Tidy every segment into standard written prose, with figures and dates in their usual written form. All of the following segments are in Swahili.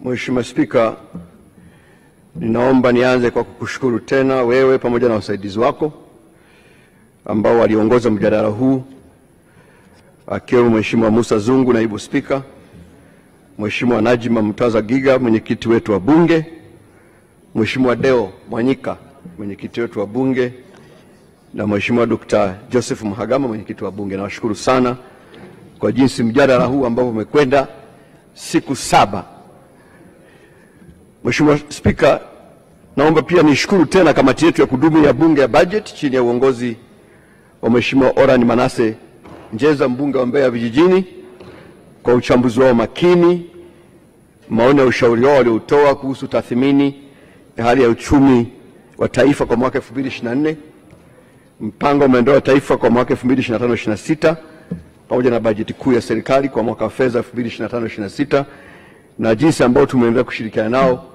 Mheshimiwa Spika, ninaomba nianze kwa kukushukuru tena wewe pamoja na wasaidizi wako ambao waliongoza mjadala huu, akiwemo Mheshimiwa Musa Zungu, naibu spika, Mheshimiwa Najima Mtaza Giga, mwenyekiti wetu wa Bunge, Mheshimiwa Deo Mwanyika, mwenyekiti wetu wa Bunge, na Mheshimiwa Dr. Joseph Mhagama, mwenyekiti wa Bunge. Nawashukuru sana kwa jinsi mjadala huu ambao umekwenda siku 7. Mheshimiwa Spika, naomba pia nishukuru tena kamati yetu ya kudumu ya Bunge ya Budget chini ya uongozi wa Mheshimiwa Oran Manase Njeza, mbunge wa Mbeya Vijijini, kwa uchambuzi wao makini, maoni ya ushauri wao waliotoa kuhusu tathmini ya hali ya uchumi wa taifa kwa mwaka 2024, mpango wa maendeleo ya taifa kwa mwaka 2025-26, pamoja na bajeti kuu ya serikali kwa mwaka wa fedha 2025-26, na jinsi ambao tumeendelea kushirikiana nao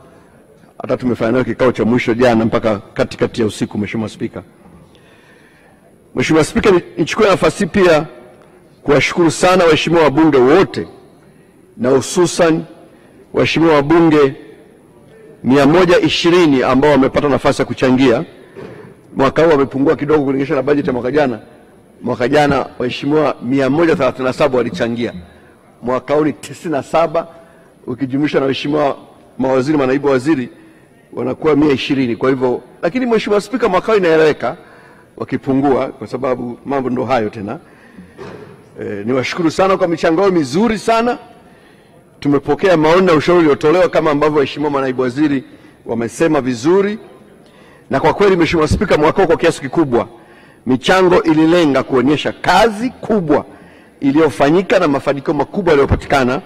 hata tumefanya nao kikao cha mwisho jana mpaka katikati ya usiku. Mheshimiwa Spika, nichukue nafasi pia kuwashukuru sana waheshimiwa wabunge wote, na hususan waheshimiwa wabunge 120 ambao wamepata nafasi ya kuchangia. Mwaka huu wamepungua kidogo kulinganisha na bajeti ya mwaka jana. Mwaka jana waheshimiwa 137 walichangia, mwaka huu ni 97, ukijumlisha na waheshimiwa mawaziri, manaibu waziri, wanakuwa 120. Kwa hivyo, lakini Mheshimiwa Spika, mwaka huu inaeleweka wakipungua kwa sababu mambo ndo hayo tena. Niwashukuru sana kwa michango yao mizuri sana. Tumepokea maoni na ushauri uliotolewa kama ambavyo waheshimiwa manaibu waziri wamesema vizuri, na kwa kweli Mheshimiwa Spika, mwaka huu kwa kiasi kikubwa michango ililenga kuonyesha kazi kubwa iliyofanyika na mafanikio makubwa yaliyopatikana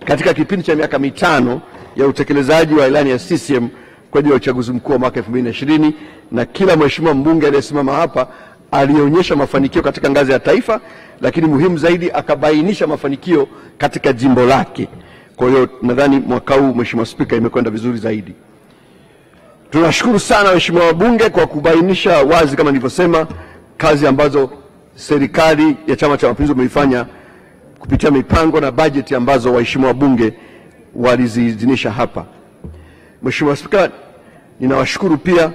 katika kipindi cha miaka 5 ya utekelezaji wa ilani ya CCM kwa ajili ya uchaguzi mkuu wa mwaka 2020, na kila mheshimiwa mbunge aliyesimama hapa alionyesha mafanikio katika ngazi ya taifa, lakini muhimu zaidi akabainisha mafanikio katika jimbo lake. Kwa hiyo nadhani mwaka huu Mheshimiwa Spika imekwenda vizuri zaidi. Tunashukuru sana waheshimiwa wabunge kwa kubainisha wazi, kama nilivyosema, kazi ambazo serikali ya Chama cha Mapinduzi imeifanya kupitia mipango na bajeti ambazo waheshimiwa wabunge waliziidhinisha hapa. Mheshimiwa Spika, ninawashukuru pia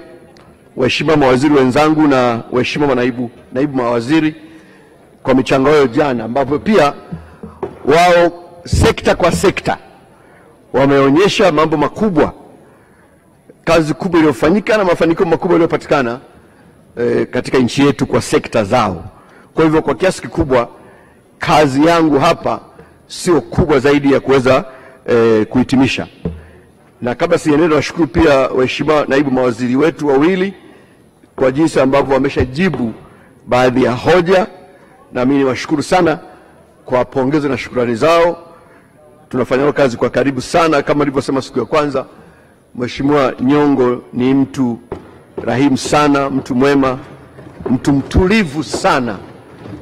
waheshimiwa mawaziri wenzangu na waheshimiwa naibu mawaziri kwa michango yao jana, ambapo pia wao sekta kwa sekta wameonyesha mambo makubwa, kazi kubwa iliyofanyika na mafanikio makubwa yaliyopatikana katika nchi yetu kwa sekta zao. Kwa hivyo kwa kiasi kikubwa kazi yangu hapa sio kubwa zaidi ya kuweza kuhitimisha. Na kabla siendelee, nashukuru pia waheshimiwa naibu mawaziri wetu wawili kwa jinsi ambavyo wameshajibu baadhi ya hoja, na mimi niwashukuru sana kwa pongezi na shukrani zao. Tunafanya kazi kwa karibu sana. Kama nilivyosema siku ya kwanza, Mheshimiwa Nyongo ni mtu rahimu sana, mtu mwema, mtu mtulivu sana.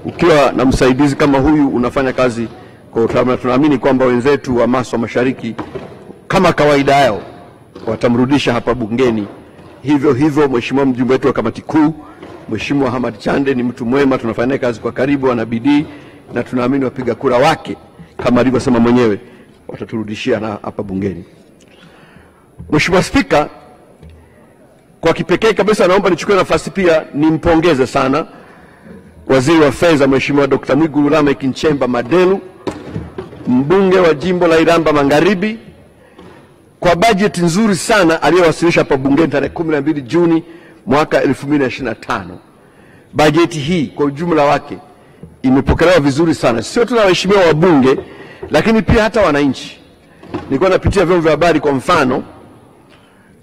Ukiwa na msaidizi kama huyu unafanya kazi kwa utaalamu. Tunaamini kwamba wenzetu wa Maswa Mashariki kama kawaida yao watamrudisha hapa bungeni. Hivyo Mheshimiwa mjumbe wetu wa kamati kuu, Mheshimiwa Hamad Chande, ni mtu mwema, tunafanya kazi kwa karibu, ana bidii, na tunaamini wapiga kura wake kama alivyosema mwenyewe wataturudishia na hapa bungeni. Mheshimiwa Spika, kwa kipekee kabisa naomba nichukue nafasi pia nimpongeze sana Waziri wa Fedha Mheshimiwa Dr. Mwigulu Lameck Nchemba Madelu, mbunge wa jimbo la Iramba Magharibi, kwa bajeti nzuri sana aliyowasilisha hapa bungeni tarehe 12 Juni mwaka 2025. Bajeti hii kwa ujumla wake imepokelewa vizuri sana, sio tu na waheshimiwa wabunge, lakini pia hata wananchi. Nilikuwa napitia vyombo vya habari, kwa mfano,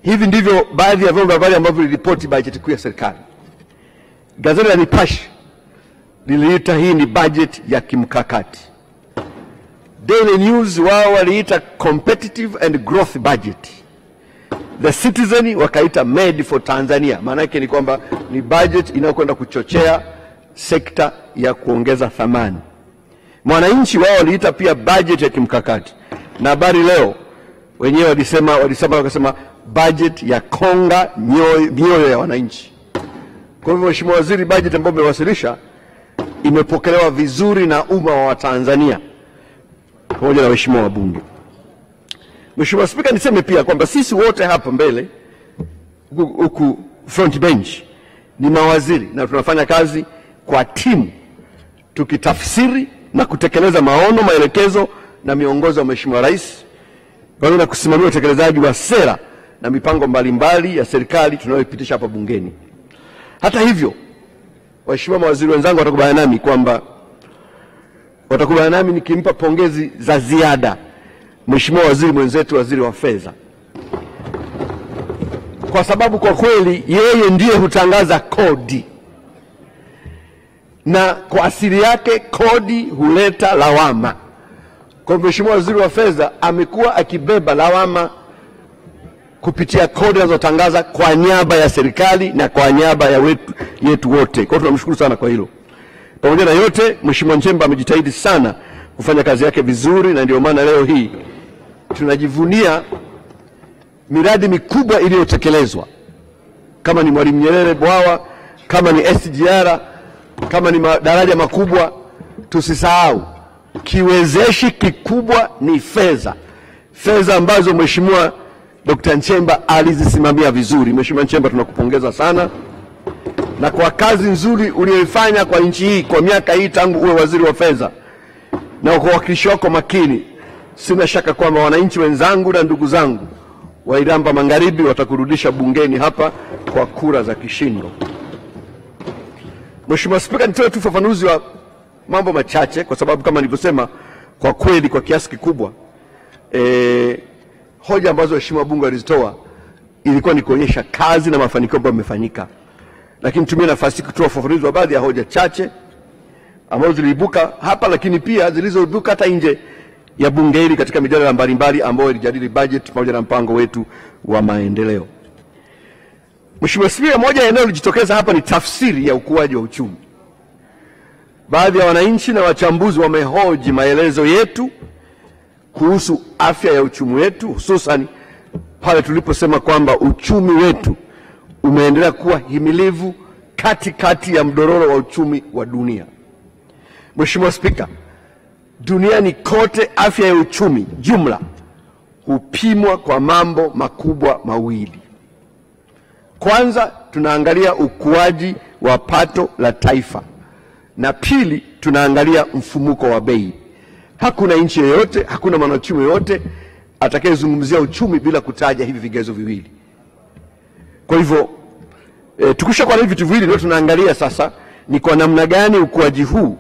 hivi ndivyo baadhi ya vyombo vya habari ambavyo viliripoti bajeti kuu ya serikali. Gazeti la Nipashe liliita hii ni bajeti ya kimkakati. Daily News wao waliita competitive and growth budget. The Citizen wakaita made for Tanzania. Maana yake ni kwamba ni budget inayokwenda kuchochea sekta ya kuongeza thamani. Mwananchi wao waliita pia budget ya kimkakati. Na Habari Leo wenyewe wakasema budget ya konga mioyo ya wananchi. Kwa hivyo Mheshimiwa Waziri, budget ambayo umewasilisha imepokelewa vizuri na umma wa Tanzania pamoja na waheshimiwa wabunge. Mheshimiwa Spika, niseme pia kwamba sisi wote hapa mbele huku front bench ni mawaziri na tunafanya kazi kwa timu tukitafsiri na kutekeleza maono, maelekezo na miongozo ya Mheshimiwa Rais pamoja na kusimamia utekelezaji wa sera na mipango mbalimbali ya serikali tunayoipitisha hapa bungeni. Hata hivyo, waheshimiwa mawaziri wenzangu watakubaliana nami nikimpa pongezi za ziada Mheshimiwa waziri mwenzetu, waziri wa fedha, kwa sababu kwa kweli yeye ndiye hutangaza kodi, na kwa asili yake kodi huleta lawama. Kwa Mheshimiwa waziri wa fedha amekuwa akibeba lawama kupitia kodi anazotangaza kwa niaba ya serikali na kwa niaba ya yetu wote. Kwa hiyo tunamshukuru sana kwa hilo. Pamoja na yote, Mheshimiwa Nchemba amejitahidi sana kufanya kazi yake vizuri, na ndio maana leo hii tunajivunia miradi mikubwa iliyotekelezwa, kama ni Mwalimu Nyerere bwawa, kama ni SGR, kama ni madaraja makubwa. Tusisahau kiwezeshi kikubwa ni fedha ambazo Mheshimiwa Dr. Nchemba alizisimamia vizuri. Mheshimiwa Nchemba, tunakupongeza sana na kwa kazi nzuri uliyoifanya kwa nchi hii kwa miaka hii tangu uwe waziri wa fedha, na kwa uwakilishi wako makini. Sina shaka kwamba wananchi wenzangu na ndugu zangu wa Iramba Magharibi watakurudisha bungeni hapa kwa kura za kishindo. Mheshimiwa Spika, nitoe tu ufafanuzi wa mambo machache, kwa sababu kama nilivyosema, kwa kweli kwa kiasi kikubwa hoja ambazo waheshimiwa wabunge walizitoa ilikuwa ni kuonyesha kazi na mafanikio ambayo yamefanyika, lakini tumie nafasi kutoa ufafanuzi wa baadhi ya hoja chache ambazo ziliibuka hapa, lakini pia zilizoibuka hata nje ya bunge hili katika mijadala mbalimbali ambayo ilijadili budget pamoja na mpango wetu wa maendeleo. Mheshimiwa Spika, moja ya eneo lilijitokeza hapa ni tafsiri ya ukuaji wa uchumi. Baadhi ya wananchi na wachambuzi wamehoji maelezo yetu kuhusu afya ya uchumi wetu, hususan pale tuliposema kwamba uchumi wetu umeendelea kuwa himilivu katikati ya mdororo wa uchumi wa dunia. Mheshimiwa Spika, duniani kote afya ya uchumi jumla hupimwa kwa mambo makubwa mawili. Kwanza, tunaangalia ukuaji wa pato la taifa, na pili, tunaangalia mfumuko wa bei. Hakuna nchi yoyote, hakuna mwanachumi yoyote atakayezungumzia uchumi bila kutaja hivi vigezo viwili. Kwa hivyo tukishakuwa na hivi vitu viwili, ndio tunaangalia sasa ni kwa namna gani ukuaji huu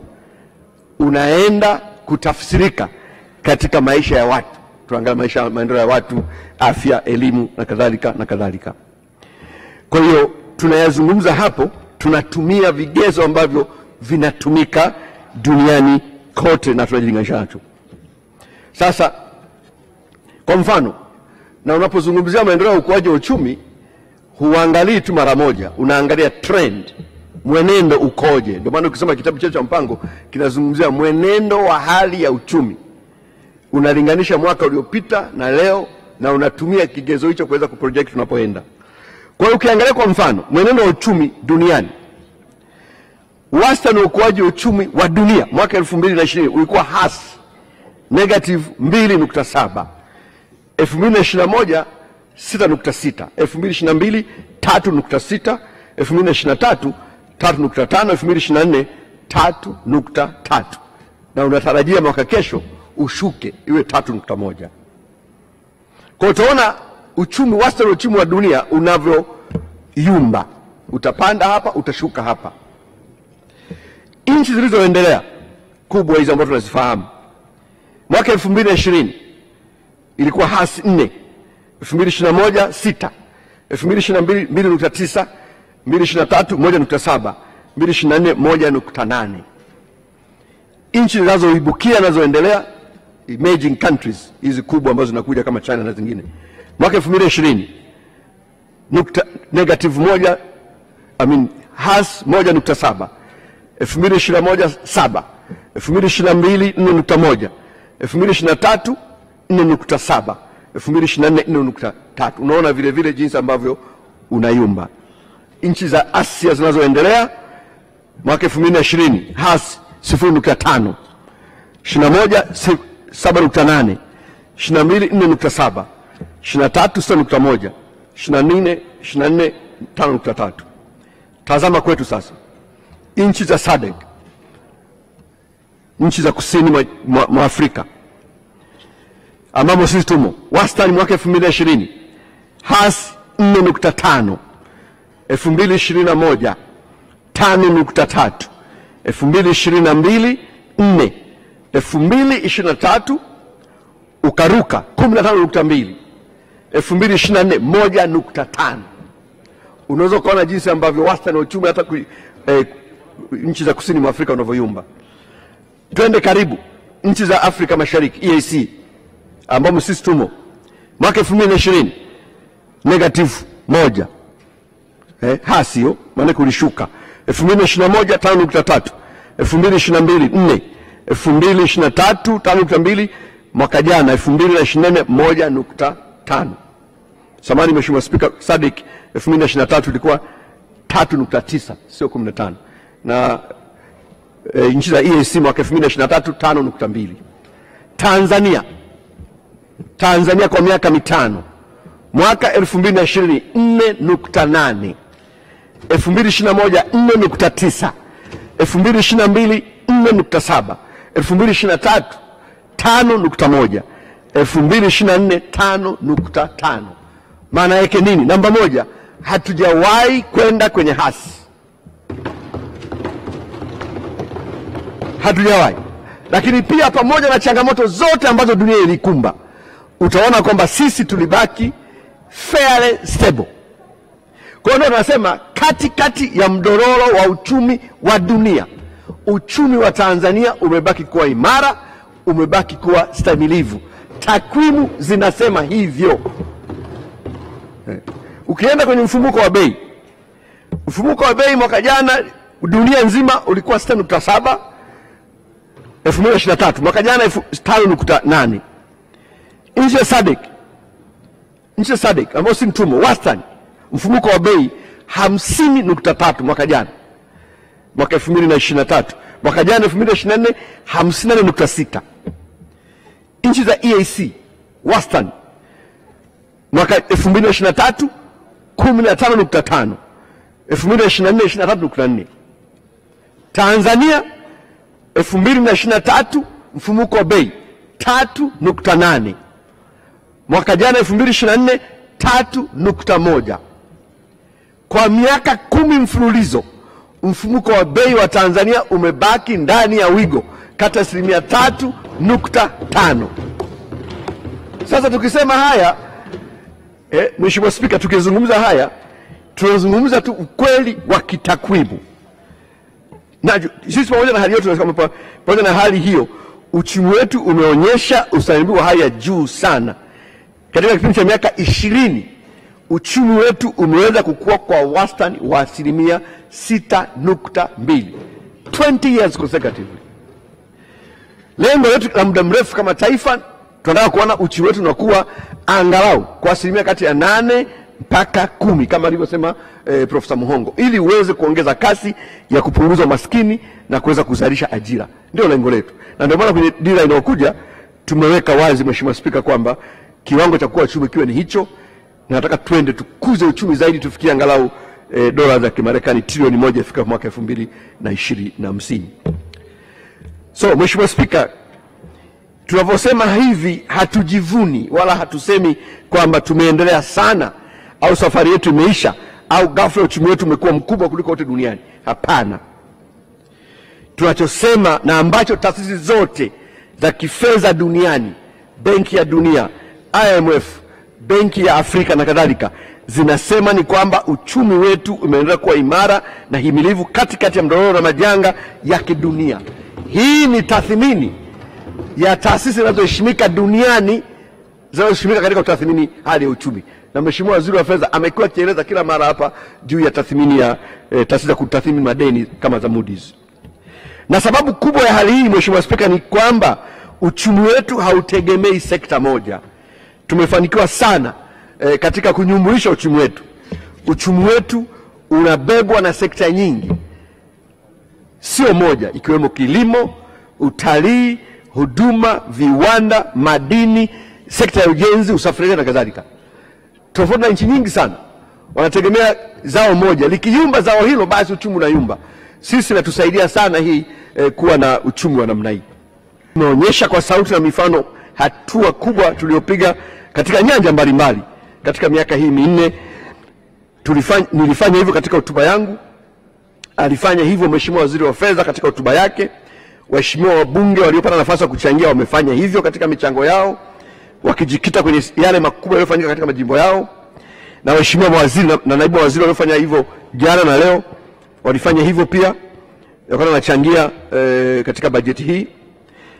unaenda kutafsirika katika maisha ya watu. Tunaangalia maendeleo ya watu, afya, elimu na kadhalika na kadhalika. Kwa hiyo tunayazungumza hapo, tunatumia vigezo ambavyo vinatumika duniani kote na tunajilinganisha nacho. Sasa kwa mfano, na unapozungumzia maendeleo ya ukuaji wa uchumi, huangalii tu mara moja, unaangalia trend, mwenendo ukoje. Ndio maana ukisoma kitabu chetu cha mpango kinazungumzia mwenendo wa hali ya uchumi. Unalinganisha mwaka uliopita na leo, na unatumia kigezo hicho kuweza kuproject tunapoenda. Kwa hiyo ukiangalia kwa mfano mwenendo wa uchumi duniani, wastani wa ukuaji wa uchumi wa dunia mwaka 2020 ulikuwa hasi negative 2.7, 2021 6.6, 2022 3.6, 2023 3.5, 2024 3.3, na unatarajia mwaka kesho ushuke iwe 3.1. Kwa utaona uchumi, wastani wa uchumi wa dunia unavyoyumba, utapanda hapa, utashuka hapa. Nchi zilizoendelea kubwa hizo ambazo tunazifahamu, mwaka 2020 ilikuwa hasi 4, 2021 6, 2022 2.9, 2023 1.7, 2024 1.8. Nchi zinazoibukia nazoendelea, emerging countries hizi kubwa ambazo zinakuja kama China na zingine, mwaka 2020 negative 1, has 1.7, 2021 7, 2022 4.1, 2023 4.7, 2024 4.3. Unaona vile vile jinsi ambavyo unayumba. Nchi za Asia zinazoendelea, mwaka 2020 has 0.5, 21 7.8, 22 4.7, 23 6.1, 24 5.3. Tazama kwetu sasa. Nchi za SADC, nchi za kusini mwa Afrika ambamo sisi tumo, wastani mwaka 2020 hasi 4.5, 2021 5.3, 2022 4, 2023 ukaruka 15.2, 2024 1.5. Unaweza kuona jinsi ambavyo wastani wa uchumi hata nchi za kusini mwa Afrika unavyoyumba. Twende karibu nchi za Afrika Mashariki, EAC, ambamo sisi tumo, mwaka 2020 -1, hasio maana kulishuka, 2021 5.3, 2022 4, 2023 5.2, mwaka jana 2024 1.5. Samahani Mheshimiwa Spika, SADC 2023 ilikuwa 3.9 sio 15, na nchi za EAC mwaka 2023 5.2. Tanzania kwa miaka mitano, mwaka 2020 4.8, 2021 4.9, 2022 4.7, 2023 5.1, 2024 5.5. Maana yake nini? Namba moja, hatujawahi kwenda kwenye hasi. Hatujawahi. Lakini pia pamoja na changamoto zote ambazo dunia ilikumba, utaona kwamba sisi tulibaki fairly stable. Kwa hiyo tunasema katikati ya mdororo wa uchumi wa dunia, uchumi wa Tanzania umebaki kuwa imara, umebaki kuwa stamilivu. Takwimu zinasema hivyo. Ukienda kwenye mfumuko wa bei mwaka jana dunia nzima ulikuwa 6.7, 2023 mwaka jana 5.8. Nchi ya SADC ambao si mtumo, wastani mfumuko wa bei 50.3 mwaka jana, mwaka 2023. Mwaka jana 2024 54.6. Nchi za EAC wastani mwaka 2023 15.5, 2024 23.4. Tanzania 2023 mfumuko wa bei 3.8, mwaka jana 2024 3.1. Kwa miaka 10 mfululizo mfumuko wa bei wa Tanzania umebaki ndani ya wigo kati ya 3.5. Sasa tukisema haya, Mheshimiwa Spika, tukizungumza haya tunazungumza tu ukweli wa kitakwimu. Na sisi pamoja na hali yote tunasema pamoja na hali hiyo, uchumi wetu umeonyesha ustahimilivu wa hali ya juu sana. Katika kipindi cha miaka 20 uchumi wetu umeweza kukua kwa wastani wa 6.2, 20 years consecutively. Lengo letu la muda mrefu kama taifa, tunataka kuona uchumi wetu unakuwa angalau kwa asilimia kati ya 8 mpaka 10 kama alivyosema Profesa Muhongo, ili uweze kuongeza kasi ya kupunguza maskini na kuweza kuzalisha ajira. Ndio lengo letu. Na ndio maana kwenye dira inayokuja tumeweka wazi, Mheshimiwa Spika, kwamba kiwango cha kuwa uchumi kiwe ni hicho. Nataka twende tukuze uchumi zaidi, tufikie angalau dola za Kimarekani trilioni 1 ifika mwaka 2050. So Mheshimiwa Spika, tunavyosema hivi hatujivuni wala hatusemi kwamba tumeendelea sana au safari yetu imeisha au ghafla uchumi wetu umekuwa mkubwa kuliko wote duniani. Hapana. Tunachosema na ambacho taasisi zote za kifedha duniani, Benki ya Dunia, IMF, Benki ya Afrika na kadhalika, zinasema ni kwamba uchumi wetu umeendelea kuwa imara na himilivu katikati ya mdororo na majanga ya kidunia. Hii ni tathmini ya taasisi zinazoheshimika duniani, zinazoheshimika katika kutathmini hali ya uchumi. Na Mheshimiwa Waziri wa Fedha amekuwa akieleza kila mara hapa juu ya tathmini ya taasisi za kutathmini madeni kama za Moody's. Na sababu kubwa ya hali hii, Mheshimiwa Spika, ni kwamba uchumi wetu hautegemei sekta moja. Tumefanikiwa sana katika kunyumbulisha uchumi wetu. Uchumi wetu unabebwa na sekta nyingi, sio moja, ikiwemo kilimo, utalii, huduma, viwanda, madini, sekta ya ujenzi, usafirishaji na kadhalika. Tofauti na nchi nyingi sana wanategemea zao moja, likiyumba zao hilo basi uchumi unayumba. Sisi natusaidia sana hii kuwa na uchumi wa namna hii. Tumeonyesha kwa sauti na mifano hatua kubwa tuliopiga katika nyanja mbalimbali katika miaka hii minne. Nilifanya hivyo katika hotuba yangu, alifanya hivyo Mheshimiwa Waziri wa Fedha katika hotuba yake, waheshimiwa wabunge waliopata nafasi ya kuchangia wamefanya hivyo katika michango yao, wakijikita kwenye yale makubwa yaliyofanyika katika majimbo yao, na waheshimiwa mawaziri na naibu waziri waliofanya hivyo jana na leo walifanya hivyo pia, wakati wanachangia katika bajeti hii.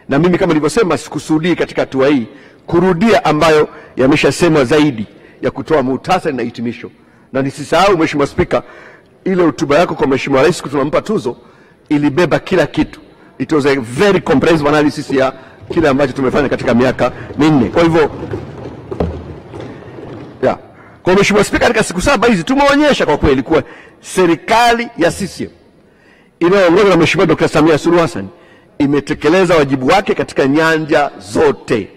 Na mimi kama nilivyosema, sikusudii katika hatua hii kurudia ambayo yameshasemwa zaidi ya kutoa muhtasari na hitimisho. Na nisisahau Mheshimiwa Spika, ile hotuba yako kwa Mheshimiwa Rais tunampa tuzo ilibeba kila kitu. It was a very comprehensive analysis ya kile ambacho tumefanya katika miaka minne. Kwa hivyo kwa Mheshimiwa Spika, katika siku 7 hizi tumeonyesha kwa kweli kuwa serikali ya CCM inayoongozwa na Mheshimiwa Dr. Samia Suluhu Hassan imetekeleza wajibu wake katika nyanja zote.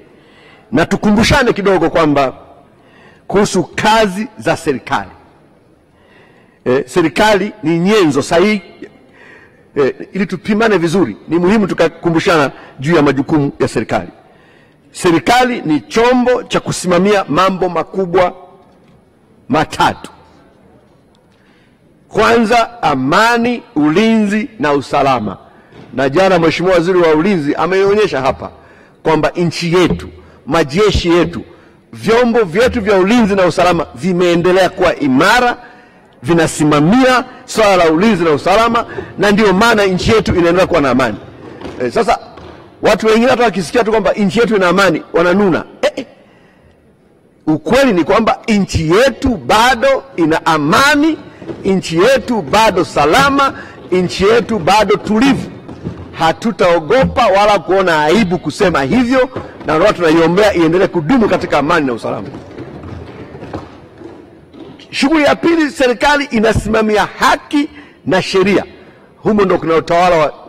Na tukumbushane kidogo kwamba kuhusu kazi za serikali. Serikali ni nyenzo sahihi, ili tupimane vizuri. Ni muhimu tukakumbushana juu ya majukumu ya serikali. Serikali ni chombo cha kusimamia mambo makubwa matatu. Kwanza, amani, ulinzi na usalama. Na jana Mheshimiwa Waziri wa Ulinzi ameonyesha hapa kwamba nchi yetu, majeshi yetu, vyombo vyetu vya ulinzi na usalama vimeendelea kuwa imara, vinasimamia swala la ulinzi na usalama, na ndio maana nchi yetu inaendelea kuwa na amani. Sasa watu wengine hata wakisikia tu kwamba nchi yetu ina amani wananuna. Ukweli ni kwamba nchi yetu bado ina amani, nchi yetu bado salama, nchi yetu bado tulivu. Hatutaogopa wala kuona aibu kusema hivyo, na watu tunaiombea iendelee kudumu katika amani na usalama. Shughuli ya pili, serikali inasimamia haki na sheria. Humo ndio kuna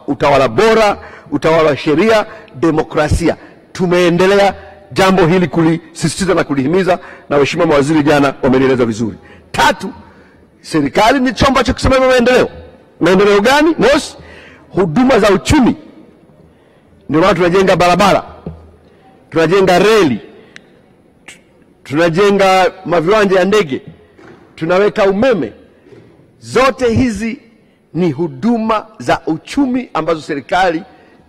utawala bora, utawala wa sheria, demokrasia. Tumeendelea jambo hili kulisisitiza na kulihimiza, na waheshimiwa mawaziri jana wameeleza vizuri. Tatu, serikali ni chombo cha kusimamia maendeleo. Maendeleo gani? Mosi, huduma za uchumi. Ndio maana tunajenga barabara, tunajenga reli, tunajenga maviwanja ya ndege, tunaweka umeme. Zote hizi ni huduma za uchumi ambazo serikali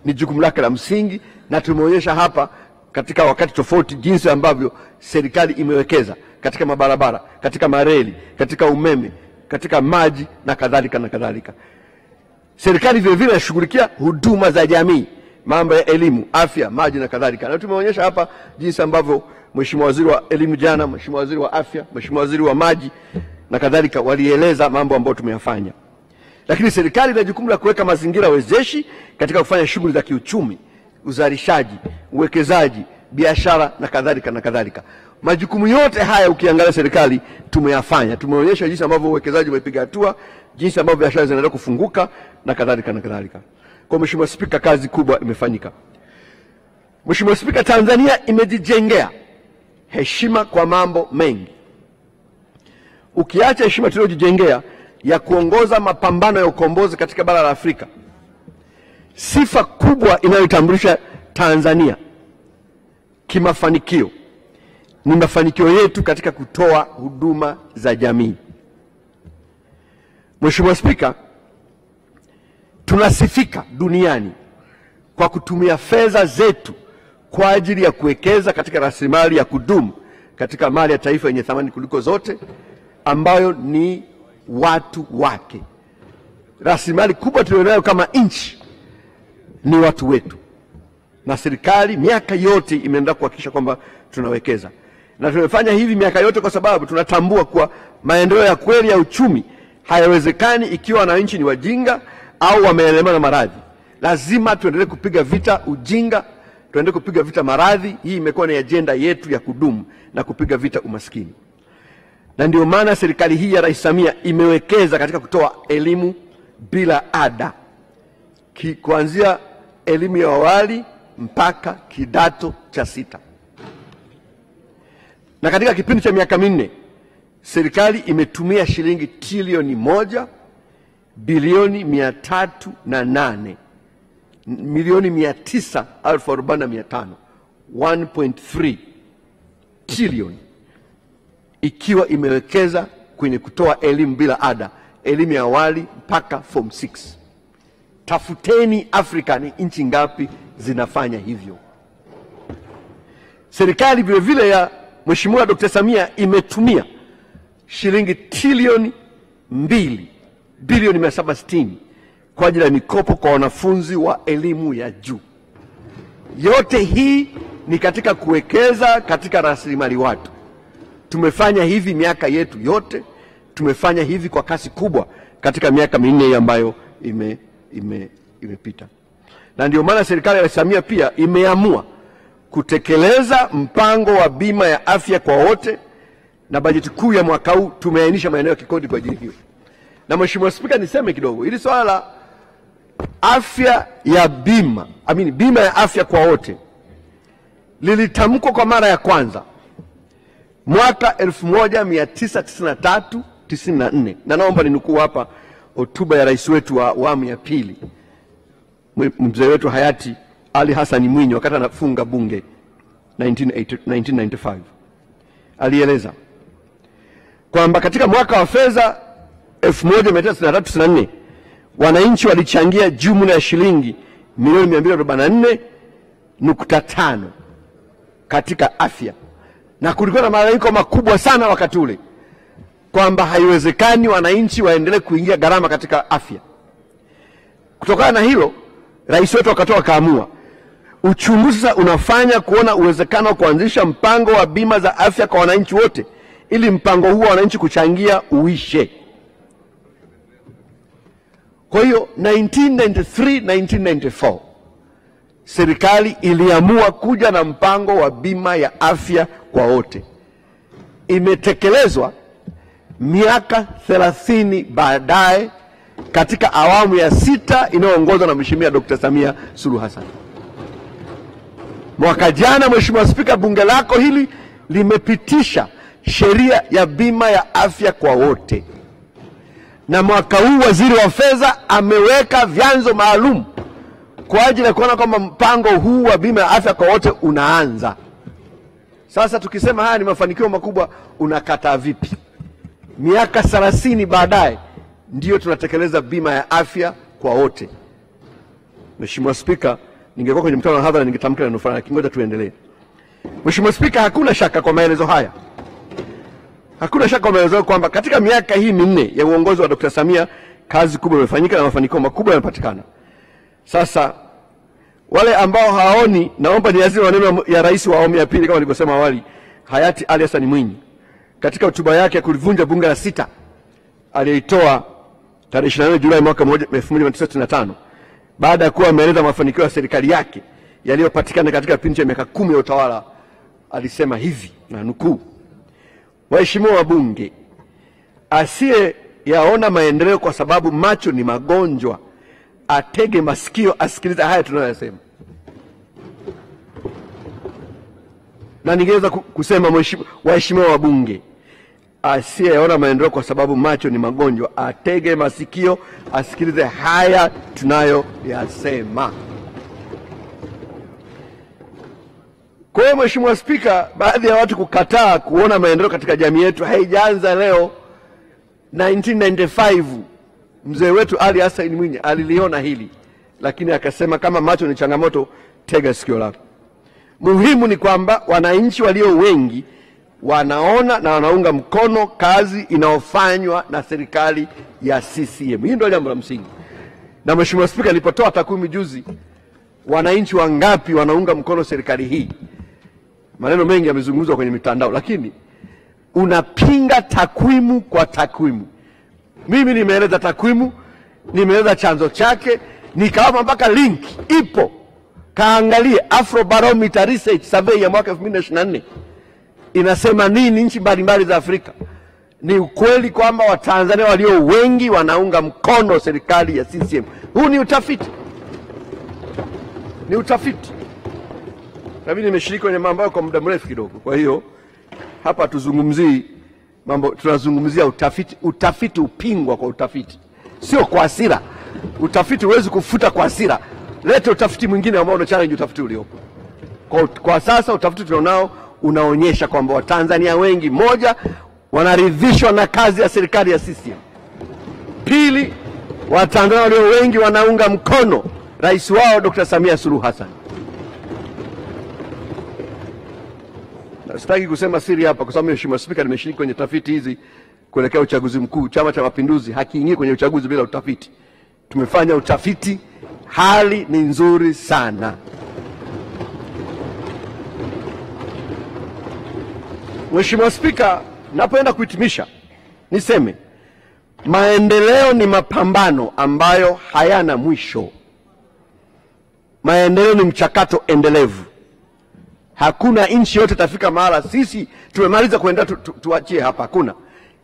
ni jukumu lake la msingi, na tumeonyesha hapa katika wakati tofauti jinsi ambavyo serikali imewekeza katika mabarabara, katika mareli, katika umeme, katika maji na kadhalika na kadhalika. Serikali vile vile inashughulikia huduma za jamii, mambo ya elimu, afya, maji na kadhalika. Na tumeonyesha hapa jinsi ambavyo Mheshimiwa Waziri wa Elimu jana, Mheshimiwa Waziri wa Afya, Mheshimiwa Waziri wa Maji na kadhalika walieleza mambo ambayo tumeyafanya. Lakini serikali ina jukumu la kuweka mazingira wezeshi katika kufanya shughuli za kiuchumi, uzalishaji, uwekezaji, biashara na kadhalika na kadhalika. Majukumu yote haya ukiangalia serikali tumeyafanya. Tumeonyesha jinsi ambavyo uwekezaji umepiga hatua, jinsi ambavyo biashara zinaendelea kufunguka na kadhalika na kadhalika. Kwa Mheshimiwa Spika, kazi kubwa imefanyika. Mheshimiwa Spika, Tanzania imejijengea heshima kwa mambo mengi. Ukiacha heshima tuliyojijengea ya kuongoza mapambano ya ukombozi katika bara la Afrika, sifa kubwa inayotambulisha Tanzania kimafanikio ni mafanikio yetu katika kutoa huduma za jamii. Mheshimiwa Spika, tunasifika duniani kwa kutumia fedha zetu kwa ajili ya kuwekeza katika rasilimali ya kudumu katika mali ya taifa yenye thamani kuliko zote, ambayo ni watu wake. Rasilimali kubwa tulionayo kama nchi ni watu wetu, na serikali miaka yote imeendelea kuhakikisha kwamba tunawekeza. Na tumefanya hivi miaka yote kwa sababu tunatambua kuwa maendeleo ya kweli ya uchumi hayawezekani ikiwa wananchi ni wajinga au wameelemewa na maradhi. Lazima tuendelee kupiga vita ujinga, tuendelee kupiga vita maradhi. Hii imekuwa ni ajenda yetu ya kudumu, na kupiga vita umaskini. Na ndio maana serikali hii ya Rais Samia imewekeza katika kutoa elimu bila ada, kuanzia elimu ya awali mpaka kidato cha 6. Na katika kipindi cha miaka minne serikali imetumia shilingi trilioni 1 bilioni 308 milioni 945 1.3 trilioni, ikiwa imewekeza kwenye kutoa elimu bila ada, elimu ya awali mpaka form 6. Tafuteni Afrika ni nchi ngapi zinafanya hivyo. Serikali vile vile ya Mheshimiwa Dr. Samia imetumia shilingi trilioni 2 bilioni 760 kwa ajili ya mikopo kwa wanafunzi wa elimu ya juu. Yote hii ni katika kuwekeza katika rasilimali watu. Tumefanya hivi miaka yetu yote, tumefanya hivi kwa kasi kubwa katika miaka minne ambayo imepita. Na ndio maana serikali ya Samia pia imeamua kutekeleza mpango wa bima ya afya kwa wote, na bajeti kuu ya mwaka huu tumeainisha maeneo ya kikodi kwa ajili hiyo. Na Mheshimiwa Spika, niseme kidogo, ili swala la afya ya bima ya afya kwa wote lilitamkwa kwa mara ya kwanza mwaka 1993-94, na naomba ninukuu hapa hotuba ya rais wetu wa awamu ya pili, mzee wetu hayati Ali Hassan Mwinyi, wakati anafunga bunge 1995. Alieleza kwamba katika mwaka wa fedha 1993-94 wananchi walichangia jumla ya shilingi milioni 244.5 katika afya, na kulikuwa na malalamiko makubwa sana wakati ule kwamba haiwezekani wananchi waendelee kuingia gharama katika afya. Kutokana na hilo, rais wetu akaamua uchunguzi sasa unafanya kuona uwezekano wa kuanzisha mpango wa bima za afya kwa wananchi wote, ili mpango huo wananchi kuchangia uishe. Kwa hiyo 1993-1994 serikali iliamua kuja na mpango wa bima ya afya kwa wote. Imetekelezwa miaka 30 baadaye katika awamu ya 6 inayoongozwa na Mheshimiwa Dr. Samia Suluhu Hassan. Mwaka jana, Mheshimiwa Spika, bunge lako hili limepitisha sheria ya bima ya afya kwa wote, na mwaka huu waziri wa fedha ameweka vyanzo maalum kwa ajili ya kuona kwamba mpango huu wa bima ya afya kwa wote unaanza. Sasa tukisema haya ni mafanikio makubwa, unakataa vipi? Miaka 30 baadaye ndio tunatekeleza bima ya afya kwa wote. Mheshimiwa Spika, ningekuwa kwenye mkutano wa hadhara ningetamka neno fulani, kingoja tuendelee. Mheshimiwa Spika, hakuna shaka kwa maelezo haya, hakuna shaka kwa maelezo kwamba katika miaka hii minne ya uongozi wa Dr. Samia kazi kubwa imefanyika na mafanikio makubwa yanapatikana. Sasa wale ambao haoni, naomba niazime maneno ya rais wa awamu ya pili kama nilivyosema awali, hayati Ali Hassan Mwinyi katika hotuba yake ya kulivunja bunge la 6 aliyoitoa tarehe 24 Julai mwaka 1995 baada ya kuwa ameeleza mafanikio ya serikali yake yaliyopatikana katika kipindi cha miaka 10 ya utawala. Alisema hivi, na nukuu: waheshimiwa wabunge, asiye yaona maendeleo kwa sababu macho ni magonjwa atege masikio asikilize haya tunayoyasema. Na ningeweza kusema, waheshimiwa wabunge, asiye yaona maendeleo kwa sababu macho ni magonjwa atege masikio asikilize haya tunayoyasema. Kwa hiyo Mheshimiwa Spika, baadhi ya watu kukataa kuona maendeleo katika jamii yetu haijaanza leo. 1995 mzee wetu Ali Hassan Mwinyi aliliona hili, lakini akasema kama macho ni changamoto, tega sikio lako. Muhimu ni kwamba wananchi walio wengi wanaona na wanaunga mkono kazi inayofanywa na serikali ya CCM. Hii ndio jambo la msingi. Na Mheshimiwa Spika, nilipotoa takwimu juzi, wananchi wangapi wanaunga mkono serikali hii, maneno mengi yamezungumzwa kwenye mitandao, lakini unapinga takwimu kwa takwimu. Mimi nimeeleza takwimu, nimeeleza chanzo chake, nikawapa mpaka link ipo. Kaangalie Afrobarometer Research Survey ya mwaka 2024 inasema nini nchi mbalimbali za Afrika. Ni ukweli kwamba Watanzania walio wengi wanaunga mkono serikali ya CCM. Huu ni utafiti, ni utafiti. Na mimi nimeshiriki kwenye mambo kwa muda mrefu kidogo, kwa hiyo hapa tuzungumzii mambo, tunazungumzia utafiti. Utafiti upingwa kwa utafiti, sio kwa hasira. Utafiti huwezi kufuta kwa hasira. Leta utafiti mwingine ambao una challenge utafiti uliopo. Kwa sasa utafiti tulionao unaonyesha kwamba Watanzania wengi, moja, wanaridhishwa na kazi ya serikali ya CCM. Pili, Watanzania walio wengi wanaunga mkono rais wao Dr. Samia Suluhu Hassan. Sitaki kusema siri hapa kwa sababu Mheshimiwa Spika nimeshiriki kwenye tafiti hizi kuelekea uchaguzi mkuu. Chama cha Mapinduzi hakiingii kwenye uchaguzi bila utafiti. Tumefanya utafiti, hali ni nzuri sana. Mheshimiwa Spika, napoenda kuhitimisha niseme maendeleo ni mapambano ambayo hayana mwisho. Maendeleo ni mchakato endelevu. Hakuna nchi yote tafika mahala sisi tumemaliza kuendelea tuachie hapa. Hakuna.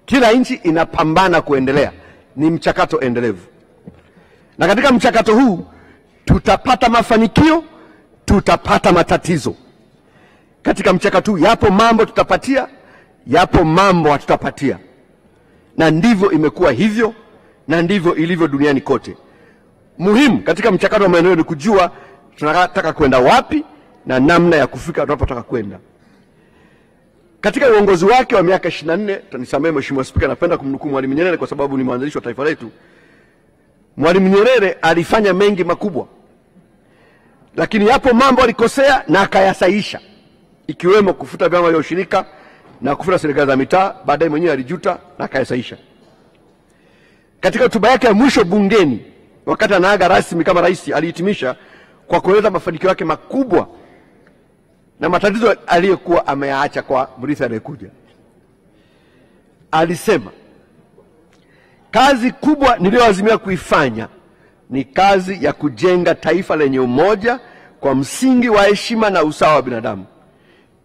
Kila nchi inapambana kuendelea. Ni mchakato endelevu. Na katika mchakato huu tutapata mafanikio, tutapata matatizo. Katika mchakato huu yapo mambo tutapatia, yapo mambo hatutapatia. Na ndivyo imekuwa hivyo, na ndivyo ilivyo duniani kote. Muhimu katika mchakato wa maendeleo ni kujua tunataka kwenda wapi na namna ya kufika tunapotaka kwenda. Katika uongozi wake wa miaka 24, tanisamehe Mheshimiwa Spika, napenda kumnukuu Mwalimu Nyerere kwa sababu ni mwanzilishi wa taifa letu. Mwalimu Nyerere alifanya mengi makubwa, lakini yapo mambo alikosea na akayasahihisha, ikiwemo kufuta vyama vya ushirika na kufuta serikali za mitaa. Baadaye mwenyewe alijuta na akayasahihisha. Katika hotuba yake ya mwisho bungeni wakati anaaga rasmi kama rais, alihitimisha kwa kueleza mafanikio yake makubwa na matatizo aliyokuwa ameyaacha kwa mrithi anayekuja. Alisema, kazi kubwa niliyoazimia kuifanya ni kazi ya kujenga taifa lenye umoja kwa msingi wa heshima na usawa wa binadamu.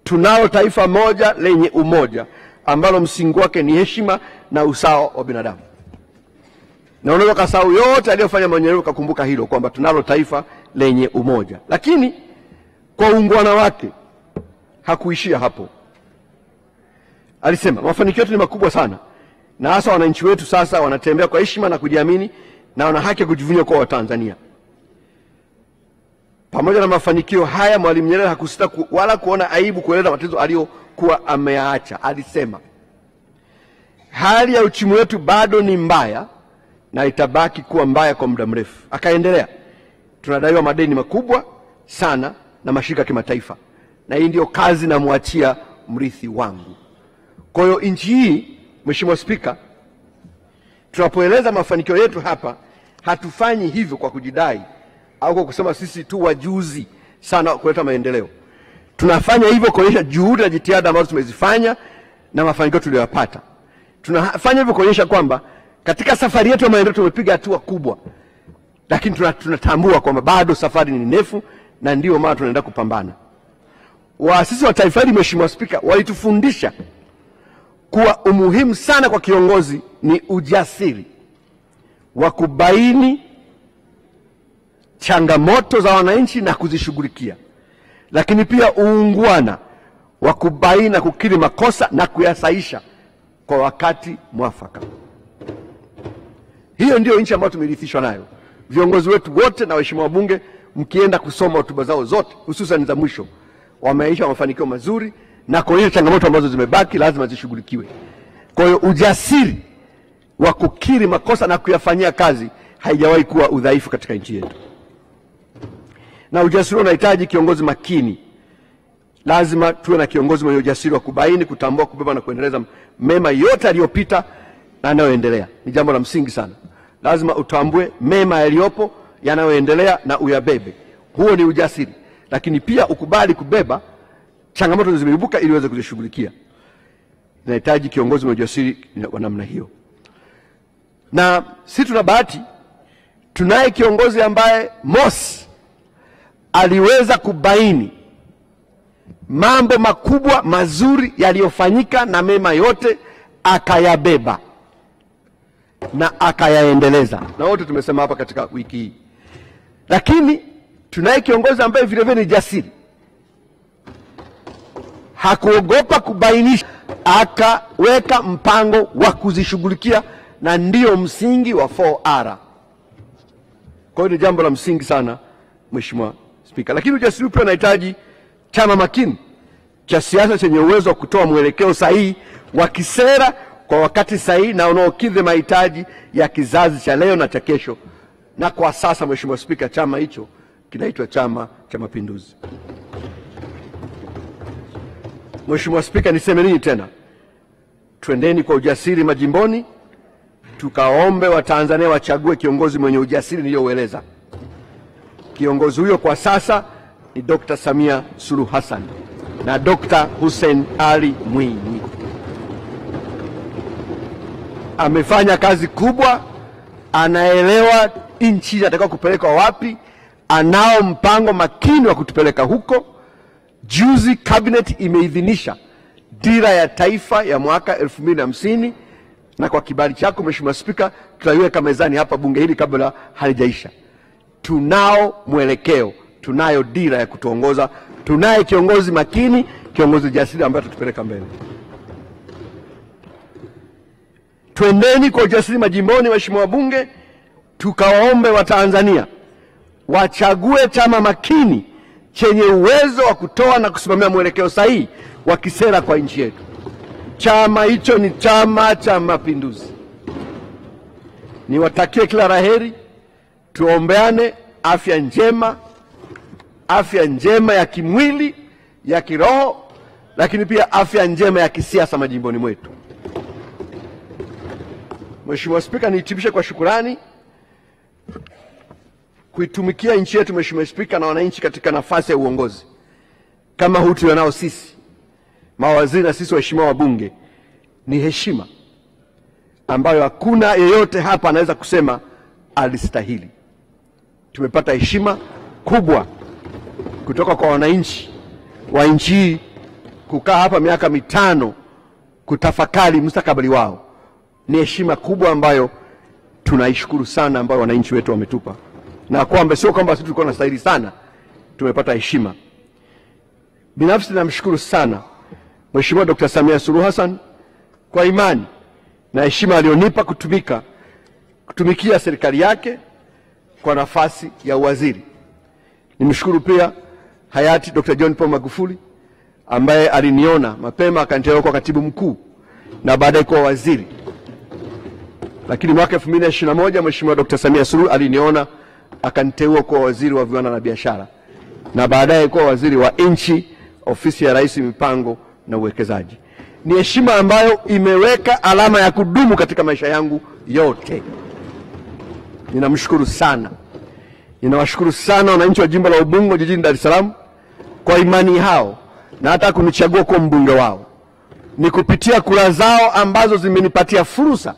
Tunalo taifa moja lenye umoja ambalo msingi wake ni heshima na usawa wa binadamu. Na unaweza kusahau yote aliyofanya Mwalimu kukumbuka hilo kwamba tunalo taifa lenye umoja. Lakini kwa uungwana wake hakuishia hapo. Alisema mafanikio yetu ni makubwa sana, na hasa wananchi wetu sasa wanatembea kwa heshima na kujiamini na wana haki ya kujivunia kwa Watanzania. Pamoja na mafanikio haya, Mwalimu Nyerere hakusita wala kuona aibu kueleza matatizo aliyokuwa ameyaacha. Alisema hali ya uchumi wetu bado ni mbaya na itabaki kuwa mbaya kwa muda mrefu. Akaendelea, tunadaiwa madeni makubwa sana na mashirika ya kimataifa, na hii ndio kazi namwachia mrithi wangu. Kwa hiyo nchi hii, Mheshimiwa Spika, tunapoeleza mafanikio yetu hapa, hatufanyi hivyo kwa kujidai au kwa kusema sisi tu wajuzi sana kuleta maendeleo. Tunafanya hivyo kuonyesha juhudi na jitihada ambazo tumezifanya na mafanikio tuliyopata. Tunafanya hivyo kuonyesha kwamba katika safari yetu ya maendeleo tumepiga hatua kubwa, lakini tunatambua kwamba bado safari ni ndefu, na ndio maana tunaenda kupambana. Waasisi wa taifa hili, Mheshimiwa Spika, walitufundisha kuwa umuhimu sana kwa kiongozi ni ujasiri wa kubaini changamoto za wananchi na kuzishughulikia, lakini pia uungwana wa kubaini na kukiri makosa na kuyasahihisha kwa wakati mwafaka. Hiyo ndio nchi ambayo tumerithishwa nayo. Viongozi wetu wote na waheshimiwa wabunge, mkienda kusoma hotuba zao zote, hususan za mwisho, wameisha mafanikio mazuri na kuonyesha changamoto ambazo zimebaki lazima zishughulikiwe. Kwa hiyo ujasiri wa kukiri makosa na kuyafanyia kazi haijawahi kuwa udhaifu katika nchi yetu. Na ujasiri unahitaji kiongozi makini. Lazima tuwe na kiongozi mwenye ujasiri wa kubaini, kutambua, kubeba na kuendeleza mema yote aliyopita na yanayoendelea. Ni jambo la msingi sana. Lazima utambue mema yaliyopo, yanayoendelea na uyabebe. Huo ni ujasiri. Lakini pia ukubali kubeba changamoto zilizoibuka ili uweze kuzishughulikia. Inahitaji kiongozi mwenye ujasiri wa namna hiyo. Na sisi tuna bahati, tunaye kiongozi ambaye mosi aliweza kubaini mambo makubwa mazuri yaliyofanyika na mema yote akayabeba na akayaendeleza, na wote tumesema hapa katika wiki hii. Lakini tunaye kiongozi ambaye vile vile ni jasiri. hakuogopa kubainisha, akaweka mpango wa kuzishughulikia, na ndio msingi wa 4R. Kwa hiyo ni jambo la msingi sana, Mheshimiwa Spika. Lakini ujasiri pia unahitaji chama makini cha siasa chenye uwezo wa kutoa mwelekeo sahihi wa kisera kwa wakati sahihi na unaokidhi mahitaji ya kizazi cha leo na cha kesho. Na kwa sasa, Mheshimiwa Spika, chama hicho kinaitwa Chama cha Mapinduzi. Mheshimiwa Spika, niseme nini tena? Twendeni kwa ujasiri majimboni, tukaombe Watanzania wachague kiongozi mwenye ujasiri niliyoueleza. Kiongozi huyo kwa sasa ni Dr. Samia Suluhu Hassan na Dr. Hussein Ali Mwinyi. Amefanya kazi kubwa, anaelewa nchi inataka kupeleka wapi, anao mpango makini wa kutupeleka huko. Juzi cabinet imeidhinisha dira ya taifa ya mwaka 2050, na kwa kibali chako Mheshimiwa Spika, tutaiweka mezani hapa bunge hili kabla halijaisha. Tunao mwelekeo, tunayo dira ya kutuongoza, tunaye kiongozi makini, kiongozi jasiri ambaye atatupeleka mbele. Twendeni kwa ujasiri majimboni, Mheshimiwa Bunge, tukawaombe Watanzania wachague chama makini chenye uwezo wa kutoa na kusimamia mwelekeo sahihi wa kisera kwa nchi yetu. Chama hicho ni Chama cha Mapinduzi. Niwatakie kila laheri, tuombeane afya njema ya kimwili, ya kiroho, lakini pia afya njema ya kisiasa majimboni mwetu. Mheshimiwa Spika, nihitimishe kwa shukurani kuitumikia nchi yetu, Mheshimiwa Spika, na wananchi katika nafasi ya uongozi kama huu tulionao sisi mawaziri na sisi waheshimiwa wabunge. Ni heshima ambayo hakuna yeyote hapa anaweza kusema alistahili. Tumepata heshima kubwa kutoka kwa wananchi wa nchi hii kukaa hapa miaka 5 kutafakari mustakabali wao. Ni heshima kubwa ambayo tunaishukuru sana, ambayo wananchi wetu wametupa, na kwamba sio kwamba sisi tulikuwa tunastahili sana, tumepata heshima. Binafsi namshukuru sana Mheshimiwa Dr. Samia Suluhu Hassan kwa imani na heshima alionipa kutumikia serikali yake kwa nafasi ya uwaziri. Nimshukuru pia hayati Dr. John Pombe Magufuli ambaye aliniona mapema akaniteua kwa katibu mkuu na baadaye kwa waziri. Lakini mwaka 2021 Mheshimiwa Dr. Samia Suluhu aliniona akaniteua kwa waziri wa viwanda na biashara na baadaye kwa waziri wa nchi, ofisi ya Rais, mipango na uwekezaji. Ni heshima ambayo imeweka alama ya kudumu katika maisha yangu yote. Ninamshukuru sana. Ninawashukuru sana wananchi wa jimbo la Ubungo jijini Dar es Salaam kwa imani hao na hata kunichagua kuwa mbunge wao. Ni kupitia kura zao ambazo zimenipatia fursa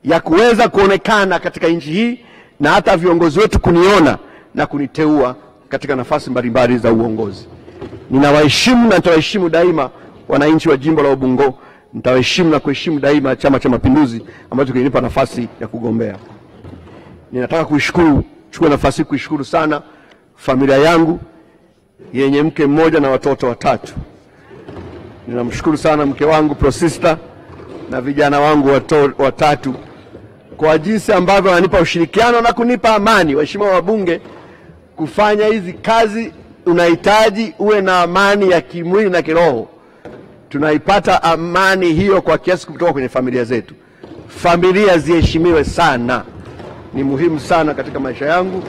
ya kuweza kuonekana katika nchi hii na hata viongozi wetu kuniona na kuniteua katika nafasi mbalimbali za uongozi. Ninawaheshimu na nitawaheshimu daima wananchi wa jimbo la Ubungo. Nitawaheshimu na kuheshimu daima Chama cha Mapinduzi ambacho kilinipa nafasi ya kugombea. Ninataka chukua nafasi kuishukuru sana familia yangu yenye mke mmoja na watoto 3. Ninamshukuru sana mke wangu Prosista na vijana wangu 3 kwa jinsi ambavyo wananipa ushirikiano na kunipa amani. Waheshimiwa wabunge, kufanya hizi kazi unahitaji uwe na amani ya kimwili na kiroho. Tunaipata amani hiyo kwa kiasi kutoka kwenye familia zetu. Familia ziheshimiwe sana, ni muhimu sana katika maisha yangu,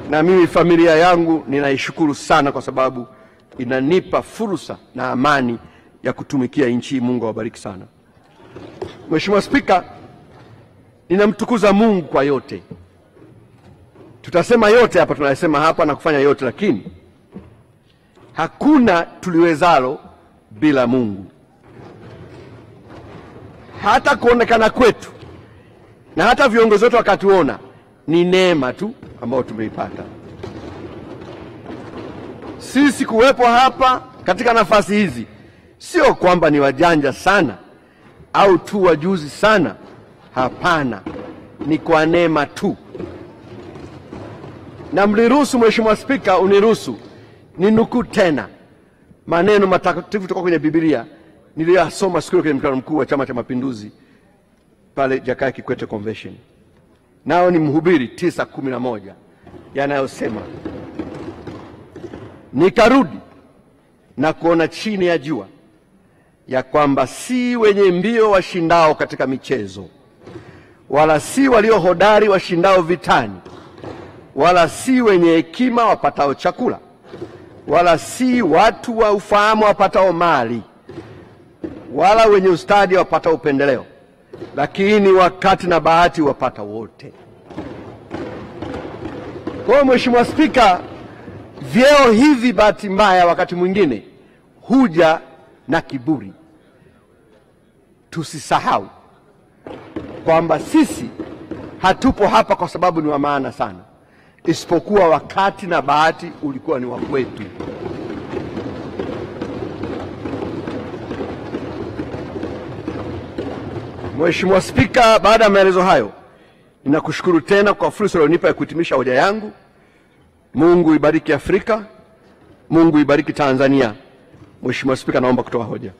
na mimi familia yangu ninaishukuru sana kwa sababu inanipa fursa na amani ya kutumikia nchi. Mungu awabariki sana. Mheshimiwa Spika, ninamtukuza Mungu kwa yote. Tutasema yote hapa, tunasema hapa na kufanya yote, lakini hakuna tuliwezalo bila Mungu. Hata kuonekana kwetu na hata viongozi wetu wakatuona ni neema tu ambayo tumeipata. Sisi kuwepo hapa katika nafasi hizi sio kwamba ni wajanja sana au tu wajuzi sana. Hapana, ni kwa neema tu. Na mliruhusu Mheshimiwa Spika, uniruhusu ninukuu tena maneno matakatifu kutoka kwenye Biblia niliyosoma siku ile kwenye mkutano mkuu wa Chama cha Mapinduzi pale Jakaya Kikwete Convention. Nao ni Mhubiri 9:11 yanayosema, nikarudi na kuona chini ya jua ya kwamba si wenye mbio washindao katika michezo, wala si walio hodari washindao vitani, wala si wenye hekima wapatao chakula, wala si watu wa ufahamu wapatao mali, wala wenye ustadi wapatao upendeleo, lakini wakati na bahati wapata wote. Kwa hiyo Mheshimiwa Spika, vyeo hivi bahati mbaya wakati mwingine huja na kiburi. Tusisahau kwamba sisi hatupo hapa kwa sababu ni wa maana sana, isipokuwa wakati na bahati ulikuwa ni wa kwetu. Mheshimiwa Spika, baada ya maelezo hayo, ninakushukuru tena kwa fursa ulionipa ya kuhitimisha hoja yangu. Mungu ibariki Afrika, Mungu ibariki Tanzania. Mheshimiwa Spika, naomba kutoa hoja.